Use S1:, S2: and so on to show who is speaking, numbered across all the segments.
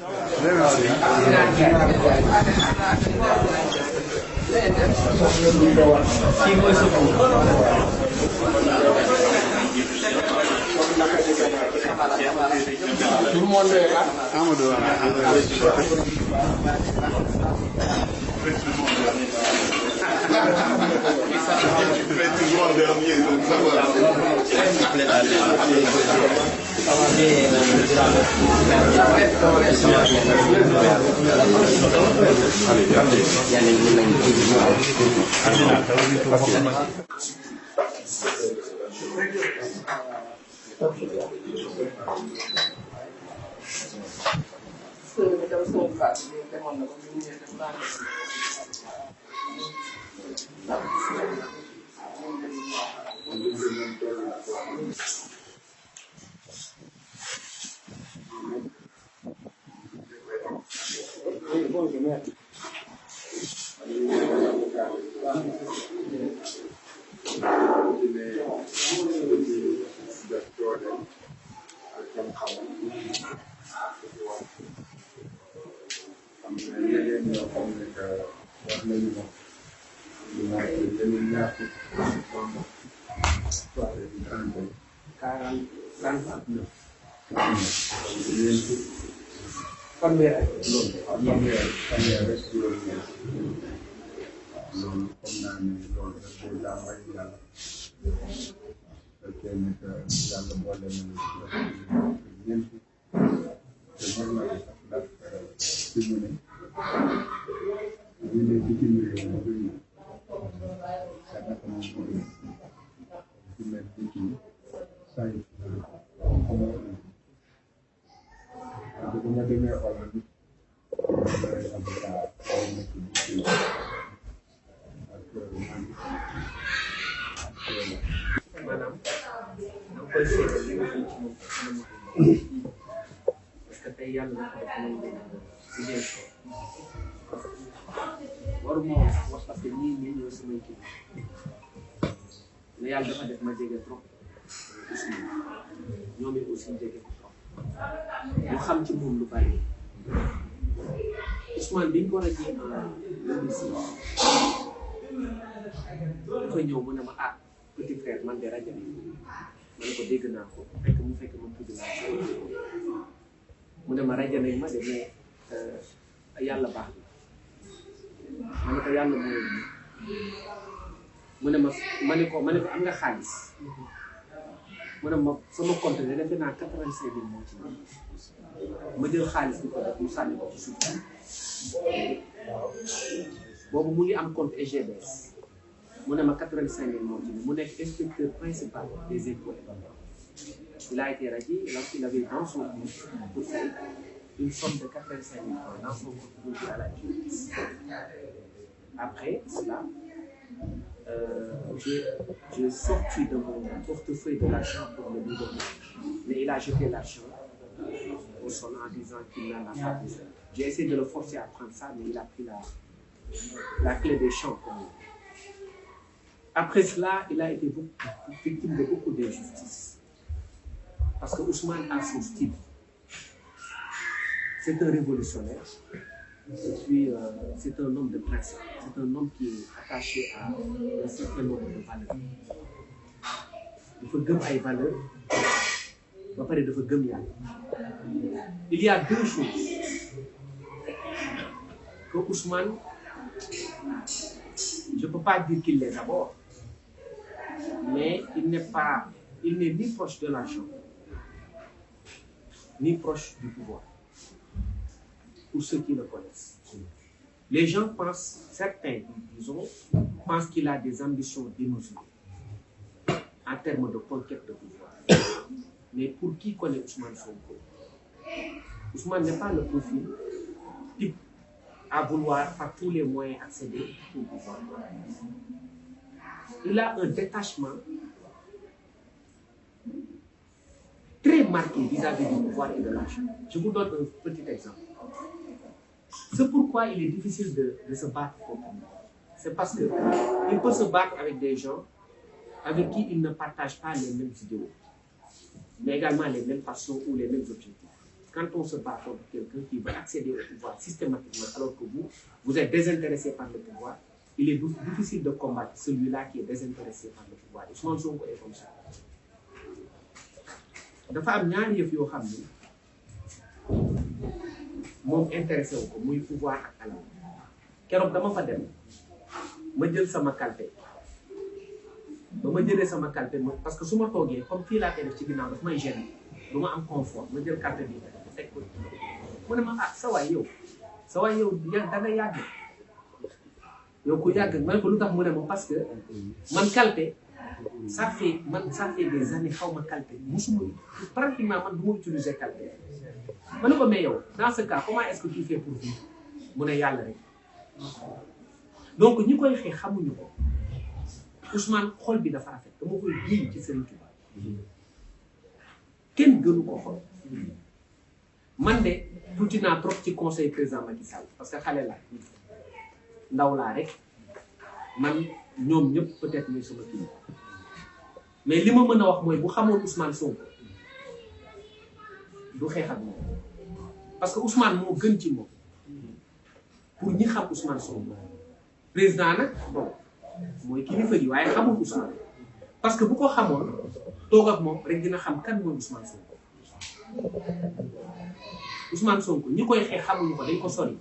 S1: Tout le monde est là.
S2: Dernier, donc ça va.
S3: Ousmane bi ñu ko war a ji en 2006 dafa ñëw mu ne ma ah petit frère man de rajo ma ne ko dégg naa ko fekk mu tudd naa mu ne ma rajo nañ ma de mais yàlla baax na ma ne ko yàlla mooy mu ne ma ne ko am nga xaalis mu ne ma sama compte ne defe naa 85 000 moo ci nekk ma jël xaalis bi ko def mu sànni ko ci suuf boobu mu ngi am compte EGBS mu ne ma 85 000 moo ci nekk mu nekk inspecteur principal des impôts et domaines. Il a été radié lorsqu'il avait dans son compte pour faire une somme de 85 000 francs dans son compte pour à la justice. Après cela, j'ai sorti de mon portefeuille de l'argent pour le lui donner, mais il a jeté l'argent au sol en disant qu'il n'en a pas besoin. J'ai essayé de le forcer à prendre ça, mais il a pris la clé des champs. Après cela, il a été victime de beaucoup d'injustices. Parce que Ousmane a son style. C'est un révolutionnaire. Et puis, c'est un homme de principe. C'est un homme qui est attaché à un certain nombre de valeurs. Il faut gagner des valeurs. Il y a deux choses que Ousmane, je ne peux pas dire qu'il les aborde, mais il n'est ni proche de l'argent, ni proche du pouvoir, pour ceux qui le connaissent. Les gens pensent, certains, disons, pensent qu'il a des ambitions démesurées en termes de conquête de pouvoir. Mais pour qui connaît Ousmane Sonko, Ousmane n'est pas le profil type à vouloir par tous les moyens accéder au pouvoir. Il a un détachement très marqué vis-à-vis du pouvoir et de l'argent. Je vous donne un petit exemple. C'est pourquoi il est difficile de se battre contre lui. C'est parce qu'il peut se battre avec des gens avec qui il ne partage pas les mêmes idéaux, mais également les mêmes passions ou les mêmes objectifs. quand on se bat contre quelqu'un qui veut accéder au pouvoir systématiquement, alors que vous êtes désintéressé par le pouvoir, il est difficile de combattre celui-là qui est désintéressé par le pouvoir. Ousmane Sonko est comme ça. dafa am ñaari yëf yoo xam ni moom intéressé wu ko muy pouvoir ak alal keroog dama fa dem ma jël sama kalpe ba ma jëlee sama kalpe parce que su ma toogee comme fii laa koy def ci ginnaaw daf may gêner du ma am confort ma jël kalpe bi teg ko mu ne ma ah sa waay yow da nga yàgg yow ku yàgg man ko lu tax mu ne ma parce que man kalpe ça fait des années xaw ma kalpe musuma pratiquement man du ma utiliser kalpe ma ne ko mais yow dans ce cas comment est-ce que tu fais pour vivre mu ne yàlla rek donc ñi koy xeex xamuñu ko Ousmane xol bi dafa rafet dama koy jiiñ ci Serigne Touba kenn gënu ko xol man de tuuti naa trop ci conseil président Macky Sall parce que xale laa ndaw laa rek man ñoom ñëpp peut-être muy sama kii mais li ma mën a wax mooy bu xamoon Ousmane Sonko du xeex ak moom parce que Ousmane moo gën ci moom pour ñi xam Ousmane Sonko président nag bon mooy kilifa gi waaye xamul Ousmane parce que bu ko xamoon toog ak moom rek dina xam kan mooy Ousmane Sonko Ousmane Sonko ñi koy xeex xamuñu ko dañ ko sori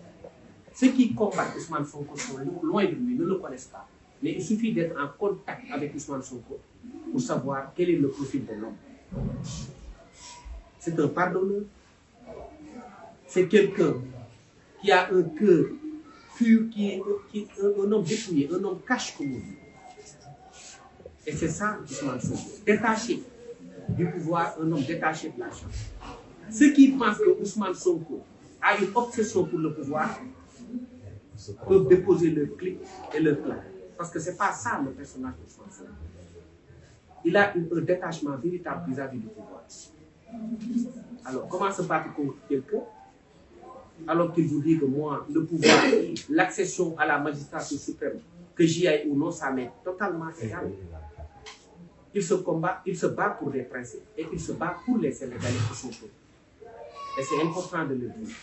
S3: ceux qui combattent Ousmane Sonko sont loin de lui, ne le connaissent pas. Mais il suffit d'être en contact avec Ousmane Sonko pour savoir quel est le profil de l'homme. C'est un pardonneur. C'est quelqu'un qui a un cœur pur, qui est un homme dépouillé, un homme cash comme on dit. Et c'est ça Ousmane Sonko. Détaché du pouvoir, un homme détaché de l'argent. Ceux qui pensent que Ousmane Sonko a une obsession pour le pouvoir peuvent déposer leur clic et leur plan. Parce que ce n'est pas ça le personnage d'Ousmane Sonko. Il a un détachement véritable vis-à-vis du pouvoir. Alors, comment se battre contre quelqu'un alors qu'il vous dit que moi, le pouvoir, l'accession à la magistrature suprême, que j'y aille ou non, ça m'est totalement égal. Il se bat pour des principes et il se bat pour les Sénégalais qui sont chauds. Et c'est important de le dire.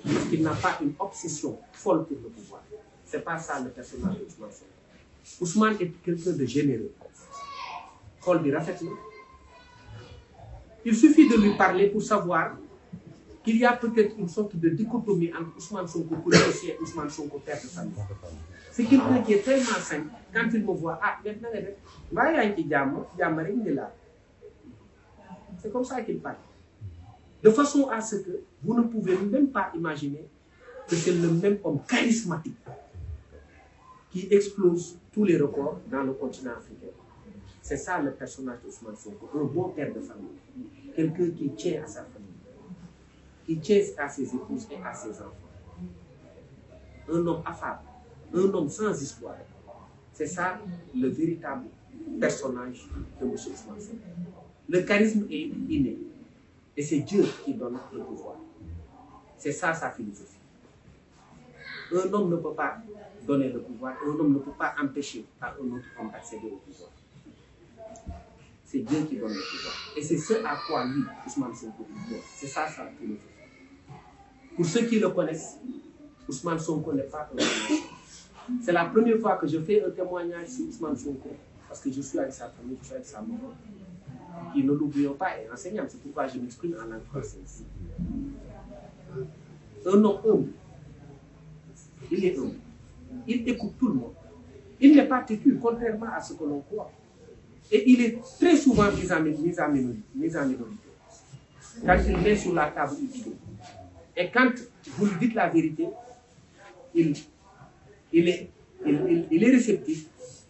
S3: Parce qu'il n'a pas une obsession folle pour le pouvoir. Ce n'est pas ça le personnage d'Ousmane Sonko. Ousmane est quelqu'un de généreux. Il suffit de lui parler pour savoir qu'il y a peut-être une sorte de dichotomie entre Ousmane Sonko policier et Ousmane Sonko père de famille. C'est quelqu'un qui est tellement simple. Quand il me voit, c'est comme ça qu'il parle. De façon à ce que vous ne pouvez même pas imaginer que c'est le même homme charismatique qui explose tous les records dans le continent africain. C'est ça le personnage d'Ousmane Sonko, un bon père de famille, quelqu'un qui tient à sa famille, qui tient à ses épouses et à ses enfants. Un homme affable, un homme sans histoire. C'est ça le véritable personnage de M. Ousmane Sonko. Le charisme est inné. Et c'est Dieu qui donne le pouvoir. C'est ça sa philosophie. Un homme ne peut pas donner le pouvoir, un homme ne peut pas empêcher à un autre homme d'accéder au pouvoir. C'est Dieu qui donne le pouvoir. Et c'est ce à quoi lui, Ousmane Sonko, c'est ça sa philosophie. Pour ceux qui le connaissent, Ousmane Sonko n'est pas un homme. C'est la première fois que je fais un témoignage sur Ousmane Sonko, parce que je suis avec sa famille, je suis avec sa maman. Qui ne l'oublions pas est enseignant, c'est pourquoi je m'exprime en langue française. Un homme humble, il est humble, il écoute tout le monde, il n'est pas têtu, contrairement à ce que l'on croit. Et il est très souvent mis en minorité. Quand il met sur la table une idée. Et quand vous lui dites la vérité, il est réceptif.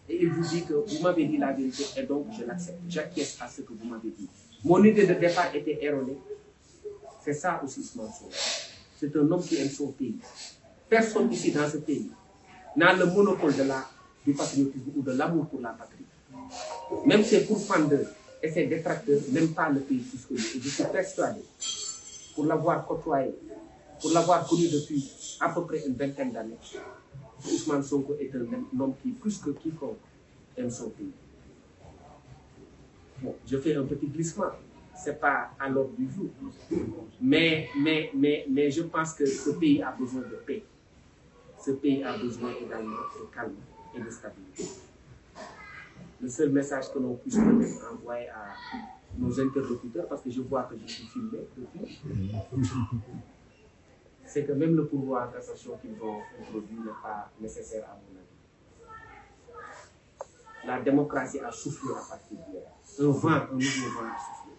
S3: Et il vous dit que vous m'avez dit la vérité et donc je l'accepte. J'acquiesce à ce que vous m'avez dit. Mon idée de départ était erronée. C'est ça aussi Ousmane Sonko. C'est un homme qui aime son pays. Personne ici dans ce pays n'a le monopole du patriotisme ou de l'amour pour la patrie. Même ses pourfendeurs et ses détracteurs n'aiment pas le pays plus que lui. Et je suis persuadé, pour l'avoir côtoyé, pour l'avoir connu depuis à peu près une vingtaine d'années, Ousmane Sonko est un homme qui, plus que quiconque, aime son pays. Bon, je fais un petit glissement. c'est pas à l'ordre du jour. Mais je pense que ce pays a besoin de paix. Ce pays a besoin également de calme et de stabilité. Le seul message que l'on puisse peut-être envoyer à nos interlocuteurs, parce que je vois que je suis filmé depuis, c'est que même le pouvoir en cassation qu'ils ont introduit n'est pas nécessaire à mon avis. La démocratie a soufflé à partir d'hier. Un nouveau vent a soufflé.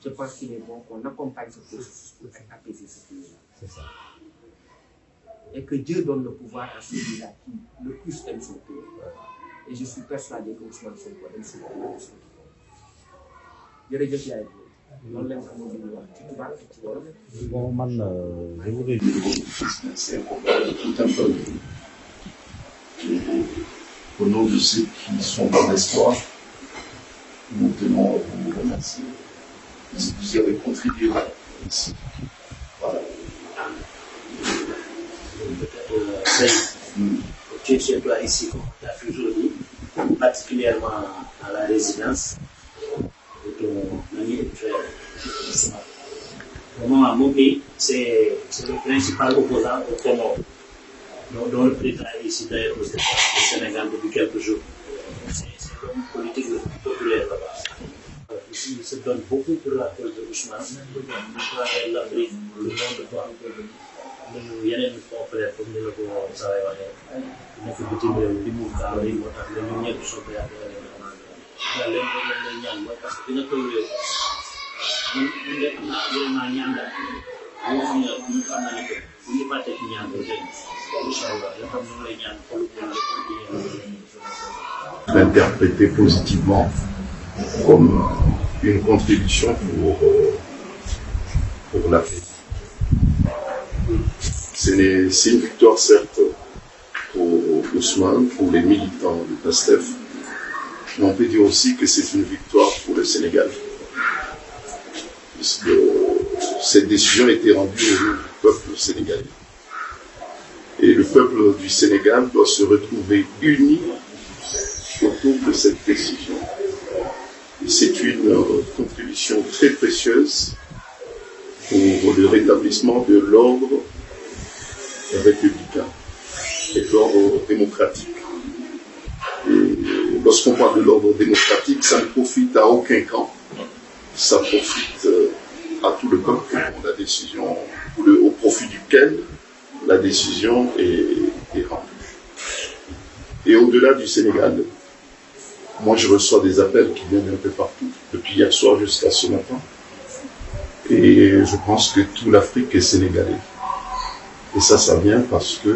S3: Je pense qu'il est bon qu'on accompagne ce processus pour apaiser ce pays-là.
S1: C'est ça.
S3: Et que Dieu donne le pouvoir à celui-là qui le plus aime son pays. Et je suis persuadé que Ousmane Sonko aime son pays. Jërëjëf yaay loolu lañ amoon li ñuy wax ci tubaab ak ci wolof.
S1: Bon, man, je voudrais...
S2: C'est un problème tout un peu. Au nom de ceux qui sont dans l'espoir, nous tenons à vous remercier. Vous avez contribué ici. Voilà.
S4: Tu es chez toi ici, comme tu as toujours dit, particulièrement à la résidence de ton ami et frère Ousmane. Vraiment, à mon pays, c'est le principal opposant au Congo, dont le président est ici d'ailleurs au Sénégal depuis quelques jours. C'est l'homme politique le plus populaire là-bas. Ici, il se donne beaucoup pour la cause de Ousmane, pour travailler l'Afrique, le monde quoi. Nous yeneen confrères comme ni la ko saway waxee nekk bitim réew di mu gaaw yi moo tax ñun ñëpp soppe ak daal leen ko leen ñaan mooy parce que dina koy réew ñu def vraiment ñaan daal ñu xam ne ñu xam na ne que bu ñu fàtte ci ñaan ko dégg incha allah yoo xam ñu lay ñaan xolu
S2: L'interpréter positivement comme une contribution pour la paix. C'est une victoire certes pour Ousmane, pour les militants de PASTEF, mais on peut dire aussi que c'est une victoire pour le Sénégal, puisque cette décision a été rendue au nom du peuple sénégalais. Et le peuple du Sénégal doit se retrouver uni autour de cette décision. Et c'est une contribution très précieuse pour le rétablissement de l'ordre républicain et de l'ordre démocratique. Et lorsqu'on parle de l'ordre démocratique, ça ne profite à aucun camp, ça profite à tout le peuple, la décision, au profit duquel la décision est rendue. Et au-delà du Sénégal, moi je reçois des appels qui viennent un peu partout, depuis hier soir jusqu'à ce matin, et je pense que toute l'Afrique est sénégalaise. Et ça vient parce que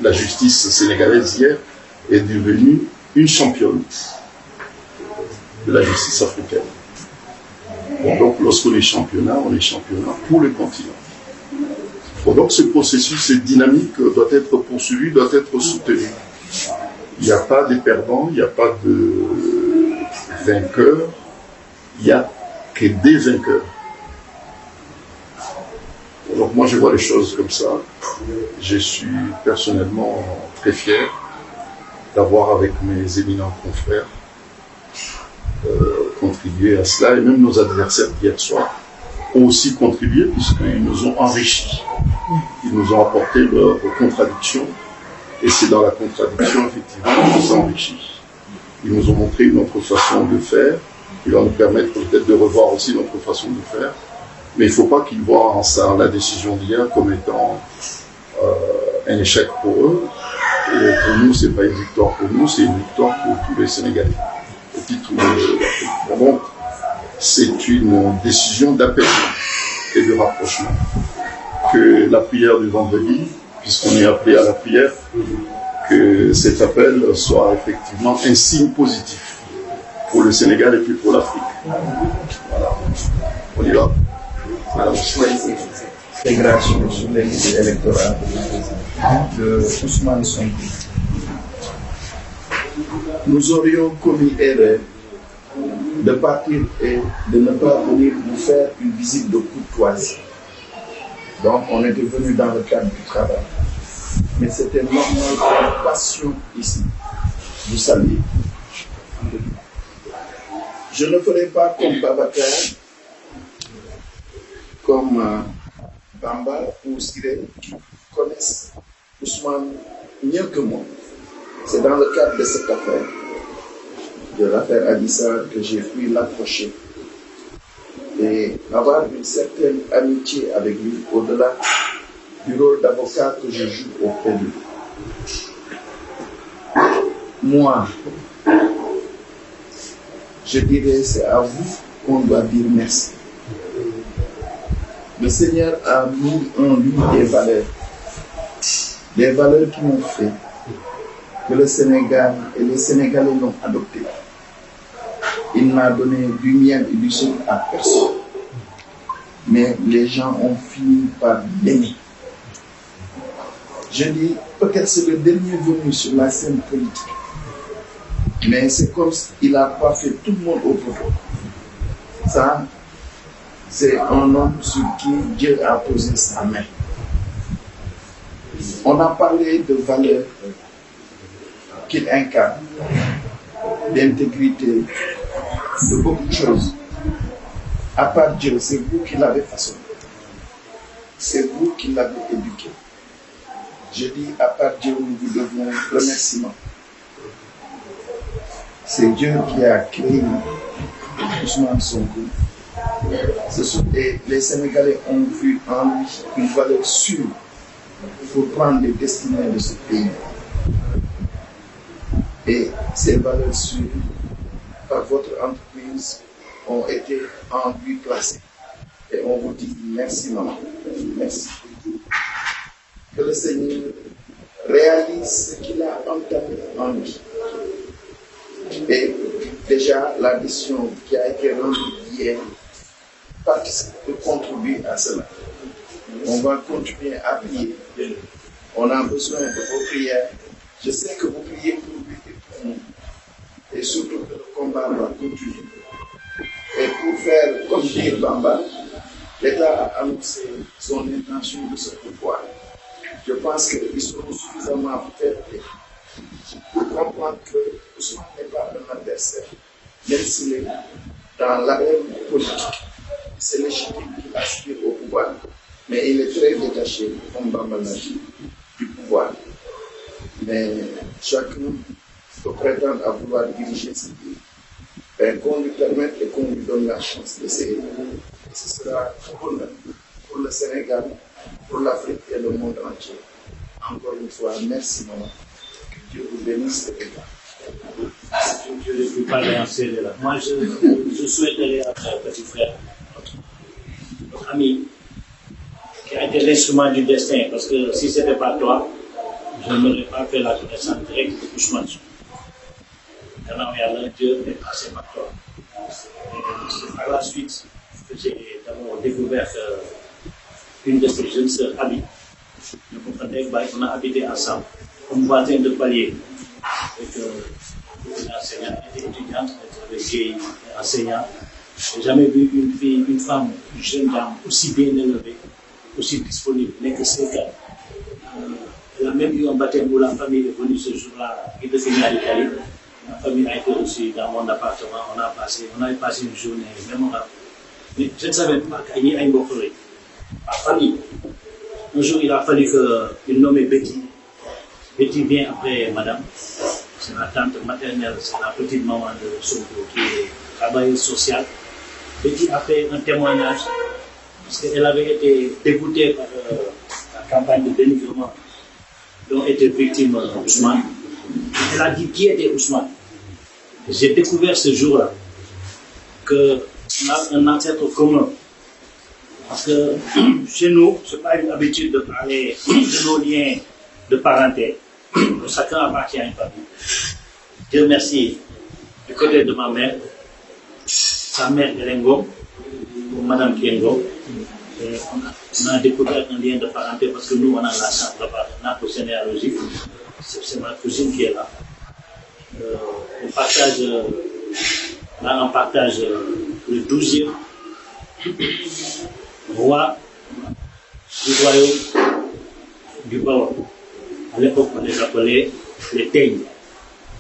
S2: la justice sénégalaise hier est devenue une championne de la justice africaine. Bon, donc lorsqu'on est championnat pour le continent. Bon, donc ce processus dynamique doit être poursuivi, doit être soutenu. Il n'y a pas de perdants, il n'y a pas de vainqueurs, il n'y a que des vainqueurs. Donc moi je vois les choses comme ça. Je suis personnellement très fier d'avoir avec mes éminents confrères contribué à cela, et même nos adversaires d'hier soir ont aussi contribué puisqu'ils nous ont enrichis. Ils nous ont apporté leurs contradictions, et c'est dans la contradiction effectivement qu'ils nous ont enrichis. Ils nous ont montré une autre façon de faire, qui va nous permettre peut-être de revoir aussi notre façon de faire. Mais il ne faut pas qu'ils voient en ça la décision d'hier comme étant un échec pour eux. Et pour nous, ce n'est pas une victoire pour nous, c'est une victoire pour tous les Sénégalais. Et puis tous les... Donc, c'est une décision d'apaisement et de rapprochement. Que la prière du vendredi, puisqu'on est appelé à la prière, que cet appel soit effectivement un signe positif pour le Sénégal et puis pour l'Afrique. Voilà. On y va.
S5: Alors, choisir l'intégration sur les listes électorales de Ousmane Sonko. Nous aurions commis erreur de partir et de ne pas venir nous faire une visite de courtoisie. Donc, on était venu dans le cadre du travail. Mais c'était normal que nous passions ici. Vous saluez. Je ne ferai pas comme Babacar comme Bamba ou Siré qui connaissent Ousmane mieux que moi. C'est dans le cadre de cette affaire, de l'affaire Adji Sarr, que j'ai pu l'approcher et avoir une certaine amitié avec lui au-delà du rôle d'avocat que je joue auprès de lui. Moi, je dirais, c'est à vous qu'on doit dire merci. Le Seigneur a mis en lui des valeurs qui m'ont fait que le Sénégal et les Sénégalais l'ont adopté. Il n'a donné du miel et du sucre à personne. Mais les gens ont fini par l'aimer. Je dis, peut-être c'est le dernier venu sur la scène politique. Mais c'est comme s'il n'a pas fait tout le monde au pouvoir. Ça, c'est un homme sur qui Dieu a posé sa main. On a parlé de valeurs qu'il incarne, d'intégrité, de beaucoup de choses. À part Dieu, c'est vous qui l'avez façonné. C'est vous qui l'avez éduqué. Je dis, à part Dieu, nous vous devons remerciement. C'est Dieu qui a créé Ousmane Sonko. Et les Sénégalais ont vu en lui une valeur sûre pour prendre les destinées de ce pays. Et ces valeurs sûres, par votre entreprise, ont été en lui placées. Et on vous dit merci, maman. Merci. Que le Seigneur réalise ce qu'il a entamé en lui. Et déjà, la décision qui a été rendue hier contribue à cela. On va continuer à prier. On a besoin de vos prières. Je sais que vous priez pour lui et pour nous. Et surtout que le combat va continuer. Et pour faire comme dit Bamba, l'État a annoncé son intention de se pouvoir. Je pense qu'ils seront suffisamment faits pour comprendre que Ousmane n'est pas un adversaire, même s'il est dans l'arène politique. C'est légitime qu'il aspire au pouvoir, mais il est très détaché, comme Bamba l'a dit, du pouvoir. Mais chacun peut prétendre à vouloir diriger ce pays. Et qu'on lui permette et qu'on lui donne la chance d'essayer. Et ce sera pour le Sénégal, pour l'Afrique et le monde entier. Encore une fois, merci maman. Que Dieu vous bénisse et
S4: Je ne peux pas aller en série là. Moi, je souhaiterais après, petit frère, notre ami, qui a été l'instrument du destin, parce que si ce n'était pas toi, je n'aurais pas fait la connaissance directe de Ousmane. Dieu est passé par toi. Et par la suite, j'ai d'abord découvert une de ses jeunes sœurs, Abby. On a habité ensemble, comme voisin de palier. Enseignante, était étudiante, avec qui enseignant. Je n'ai jamais vu une femme, une jeune dame aussi bien élevée, aussi disponible, n'est que 5 ans. Elle a même eu un baptême où la famille est venue ce jour-là, qui devait venir à l'Italie. Ma famille a été reçue dans mon appartement, on avait passé une journée mémorable. Mais je ne savais pas qu'il y a une boucle. Ma famille. Un jour, il a fallu qu'il nomme Betty. Betty vient après madame. C'est la tante maternelle, c'est la petite maman de Sonko qui est travailleuse sociale. Betty a fait un témoignage parce qu'elle avait été dégoûtée par la campagne de dénigrement dont était victime Ousmane. Elle a dit qui était Ousmane. J'ai découvert ce jour-là qu'on a un ancêtre commun. Parce que chez nous, ce n'est pas une habitude de parler de nos liens de parenté. Chacun appartient à une famille. Dieu merci, du côté de ma mère, sa mère est Ngom, ou Madame Kiengo. On a découvert un lien de parenté parce que nous, on a la chance d'avoir un arbre généalogique. C'est ma cousine qui est là. On partage le 12e roi du royaume du Baol. À l'époque, on les appelait les Teignes.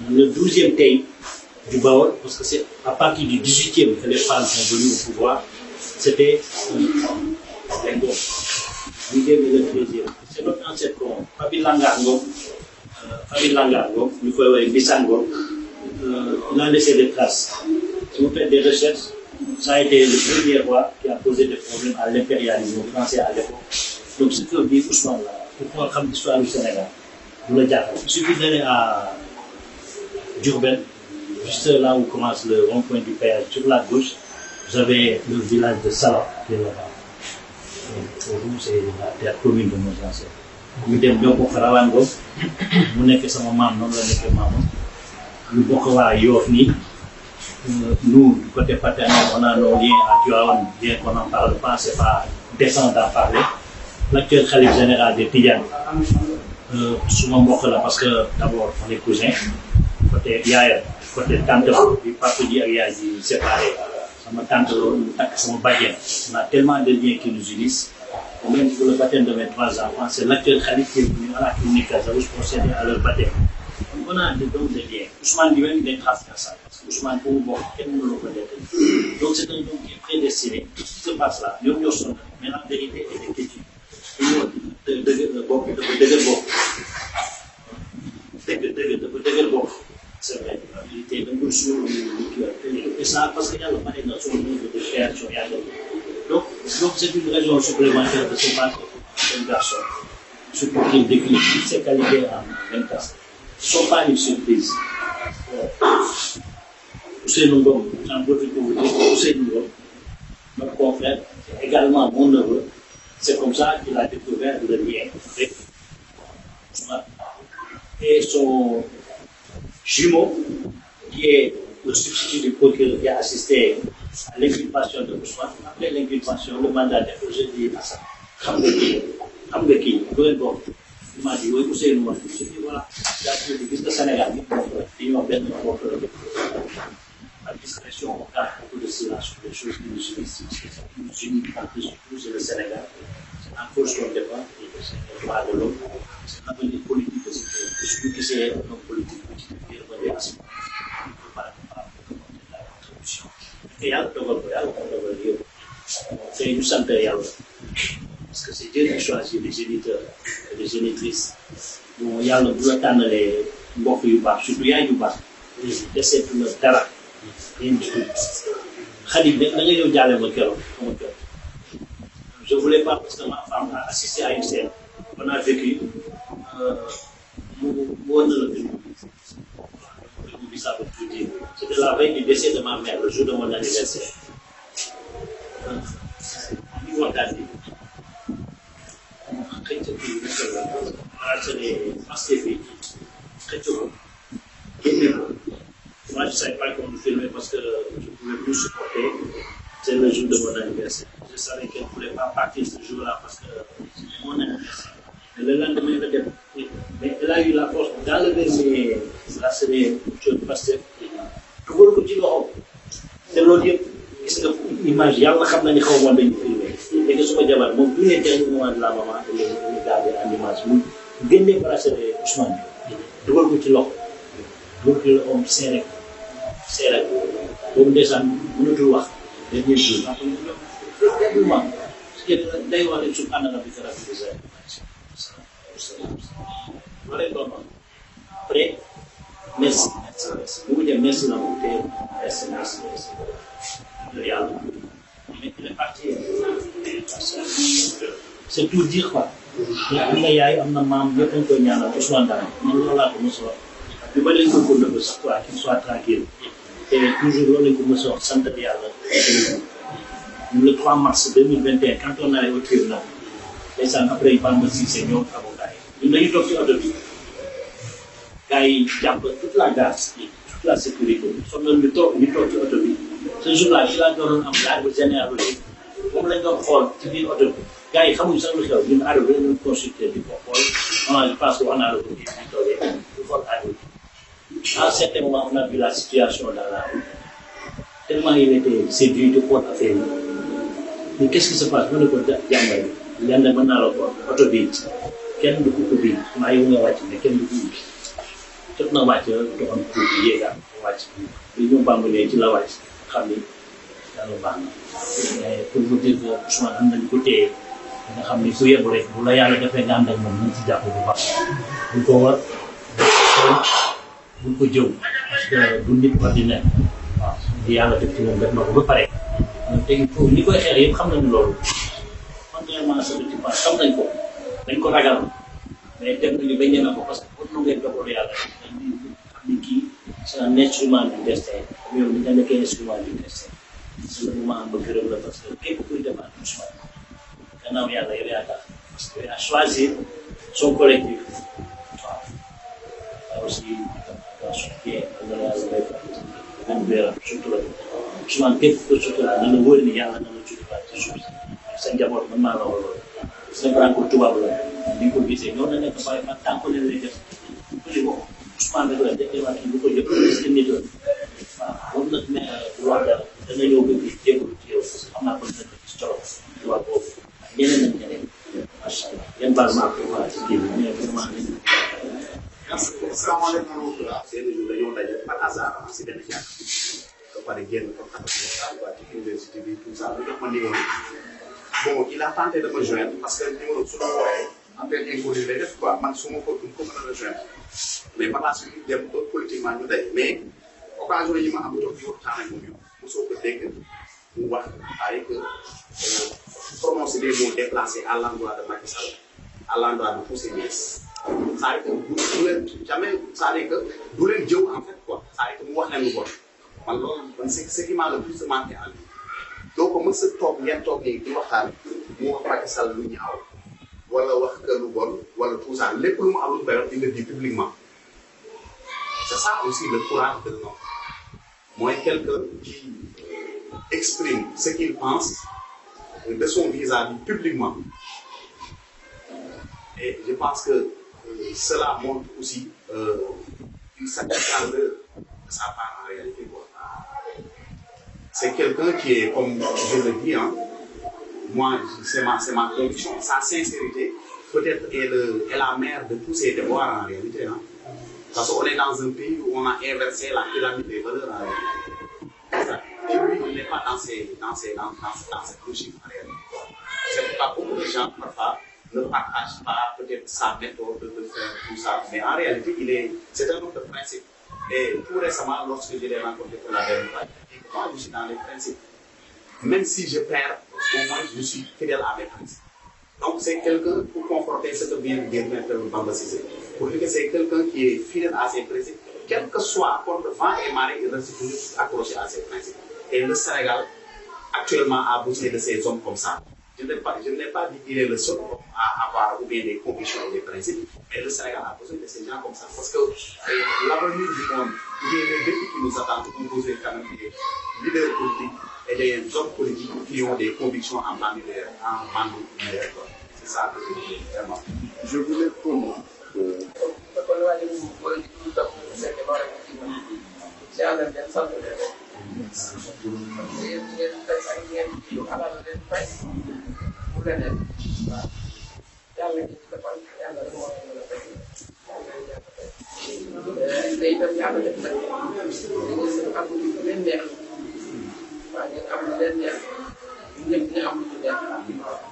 S4: Le 12e Teigne du Baol, parce que c'est à partir du 18e que les femmes sont venues au pouvoir, c'était Ngom. Lui le plaisir. C'est notre ancêtre commun. Fabi Langar Ngom, nous faisons Bissan Ngom, il a laissé des traces. Si vous faites des recherches, ça a été le premier roi qui a posé des problèmes à l'impérialisme français à l'époque. Donc ce que dit Ousmane là, pour pouvoir comprendre l'histoire du Sénégal, vous le dites. Il suffit d'aller à Diourbel, juste là où commence le rond-point du péage, sur la gauche, vous avez le village de Salah qui est là-bas. Pour vous, c'est la terre commune de nos ancêtres. Nous sommes Farawan Ngom, nous sommes sama maam, non la nekk maamam. Nous bokk waa Yoff nii. Nous, du côté paternel, on a nos liens à Tivaouane, bien qu'on n'en parle pas, c'est pas décent d'en parler. L'actuel khalife général de Tidjane, souvent mbokk la parce que d'abord on est cousins. Côté yaay, côté tante, bi papa ji ak yaay ji séparé. Sama tante loolu mu takk sama bàjjen. On a tellement de liens qui nous unissent. Même pour le baptême de mes 3 enfants, c'est l'actuel khalife qui est venu à la clinique Kazarouche pour procéder à leur baptême. Donc on a donc des liens. Ousmane lui-même il est trace à ça. Parce que Ousmane pour bon, quel monde le connaît. Donc c'est un homme qui est prédestiné. Tout ce qui se passe là, il y a son mais la vérité est inquiétude. C'est vrai, la vérité est un sur et ça parce qu'il y a le palais dans son livre de création. Donc c'est une raison supplémentaire de se battre pour un garçon. Surtout qu'il décrit toutes ses qualités en même temps. Ce ne sont pas une surprise. Ousseynou Ngom, j'en profite pour vous dire, Ousseynou Ngom, notre confrère, également mon neveu, c'est comme ça qu'il a découvert le lien avec Ousmane. Et son jumeau, qui est le substitut du procureur qui a assisté à l'inculpation de Ousmane, après l'inculpation, le mandat déposé dit à ça. Xam nga kii il m'a dit oui Ousseynou Ngom je dis voilà daa tuuti gis nga Sénégal bi dañuy wax benn bopp la discrétion on garde beaucoup de silence sur les choses qui nous unissent qui nous unissent en plus c'est le Sénégal c'est en cause qu'on débat et c'est le droit de l'homme c'est l'avenir politique de ce pays surtout que c'est un homme politique qui devient revenir à ce moment il ne peut pas la contribution et yàlla dogal ko yàlla ko dogal yow c'est ñu sant yàlla parce que c'est Dieu qui choisit les géniteurs et les génitrices. Bon, il y a le boulot dans les mbokk yu baax surtout yaay yu baax. deseetu la dara. rien du tout. Khalid da nga ñëw jàlle ma keroog sama kër. Je voulais pas parce que ma femme a assisté à une scène. On a vécu mu woon na la déglu bi ça veut tout dire. C'était la veille du décès de ma mère, le jour de mon anniversaire. Ñu waxtaan bi. Moi, je ne savais pas qu'on nous filmait parce que je ne pouvais plus supporter. C'est le jour de mon anniversaire. Je savais qu'elle ne voulait pas partir ce jour-là parce que c'était mon anniversaire. Mais le lendemain, mais elle a eu la force d'enlever la scène parce que tout le monde dit c'est l'audio. Gis nga image yàlla xam na ni xaw ma dañu filmé et que suma jabar moom tous les derniers moments de la maman elle est gardée en image mu génnee bracelet Ousmane dugal ko ci loxo dugal ko loxoom seere boobu ndeysaan mënatul wax dernier jour parce que day wax rek subhanallah bi rabbil izzati loolu après merci bu mu dem merci la mu tee merci mais il est parti. C'est tout dire quoi. am na yaay am na maam ñëpp a ngi koy ñaanal Ousmane Dramé man loolu laa ko mos a wax. bi ba léegi ko nëbb sax quoi qu'il soit tranquille et toujours loolu lañ ko mos a wax sant yàlla. Le 3 mars 2021 quand on allait au tribunal ndeysaan après il parle aussi c'est ñoom avocat yi ñun dañuy toog ci oto bi gars yi jàpp toute la gaz toute la sécurité sonal ñu toog ci oto bi. Ce jour-là, il a donné un arbre généalogique. Comme les gens font, tu dis, gars, ils font ça, ils ont arrivé à nous consulter du contrôle. Je pense qu'on a le coup à un certain moment, on a vu la situation dans la rue. Tellement il était séduit de quoi faire. Mais qu'est-ce qui se passe? On ne peut pas dire, il y a un moment autobite. Quel de coupe de maillot, mais quel de coupe. Toute la voiture, on peut y aller. Ils n'ont pas mené la voiture. Xam ni yàlla baax na mais pour vous dire que Ousmane am nañu ko téye nga xam ni ku yebu rek bu la yàlla defee nga ànd ak moom nañ ci jàpp bu baax buñ ko war buñ ko jëw parce que du nit ordinaire waaw di yàlla def ci moom def na ko ba pare te il faut ñi koy xeex yëpp xam nañu loolu contrairement à ce que tu penses xam nañ ko dañ ko ragal mais dem nañu ba ñeme ko parce que pour nu ngay dogalu yàlla xam ni kii c'est un instrument du destin yow ni nga nekkee instrument du destin c'est le moment ba gërëm la parce que képp kuy dem ak doucement gannaaw yàlla yow yaa tax parce que à choisir son collectif waaw waaw aussi dans son pied am na yàlla lay même weer surtout la Ousmane képp ku surtout la na la wóor ni yàlla na la jutiwaat ci suuf sa njaboot mën naa la war loolu sa branco tubaab la ni nga ko gisee ñoo na nekk bàyyi man tant que leen lay def ku ci bokk Ousmane rek la jëkkewaat yi bu ko jëpp parce que nit la waaw moom nag mais wax dara dana ñëw ba gis jéegul ci yow parce que xam naa ko dina gis colo tubaab boobu ak ñeneen ak ñeneen macha allah yan baal maa ko waa ci kii bi mais vraiment
S6: merci salaamaaleykum seen jour dañoo daje par hasard si benn jàkk ba pare génn comme quoi ci université bi tout ça mu jox ma numéro bon il a tenté de me joindre parce que numéro su ma wooyee appel inconnu lay def quoi man su ma ko du ko mën a rejoindre mais par la suite dem ba politiquement ñu daje mais occasion yi ma am toog di waxtaan ak moom yow mosoo ko dégg mu wax ay que prononcer des mots déplacés à l'endroit de Macky Sall à l'endroit de tous ses ministres c'est-à-dire que du leen jamais c'est-à-dire que du leen jëw en fait quoi c'est-à-dire que mu wax leen lu bon man loolu man c'est ce qui m'a le plus marqué en lui donc mës a toog ngeen toog nii di waxtaan mu wax Macky Sall lu ñaaw wala wax que lu bon wala tout ça lépp lu mu am lu koy wax di nga di publiquement c'est ça aussi le courage de l'homme mooy quelqu'un qui exprime ce qu'il pense de son vis-à-vis publiquement et je pense que cela montre aussi une certaine grandeur de sa part en réalité quoi. C'est quelqu'un qui est, comme je le dis, hein, moi c'est ma conviction, sa sincérité peut-être est la mère de tous ces devoirs en réalité, hein. Parce qu'on est dans un pays où on a inversé la pyramide des valeurs en réalité. Et lui, il n'est pas dans cette logique en réalité. C'est pourquoi beaucoup de gens parfois ne partagent pas peut-être sa méthode de faire tout ça, mais en réalité, c'est un homme de principe. Et tout récemment, lorsque je l'ai rencontré pour la dernière fois, moi je suis dans les principes. Même si je perds, au moins je suis fidèle à mes principes. Donc c'est quelqu'un pour conforter ce que vient de dire Maître Bamba Cissé. Pour dire que c'est quelqu'un qui est fidèle à ses principes, quel que soit contre vent et marée, il reste toujours accroché à ses principes. Et le Sénégal actuellement a besoin de ces hommes comme ça. Je ne l'ai pas dit qu'il est le seul à avoir ou bien des convictions et des principes, mais le Sénégal a besoin de ces gens comme ça. Parce que l'avenir du monde, ou bien les défis qui nous attendent, ont besoin quand même des leaders politiques et des hommes politiques qui ont des convictions en bande numéraire. C'est ça que je voulais vraiment.
S5: Je voulais prendre
S7: waaw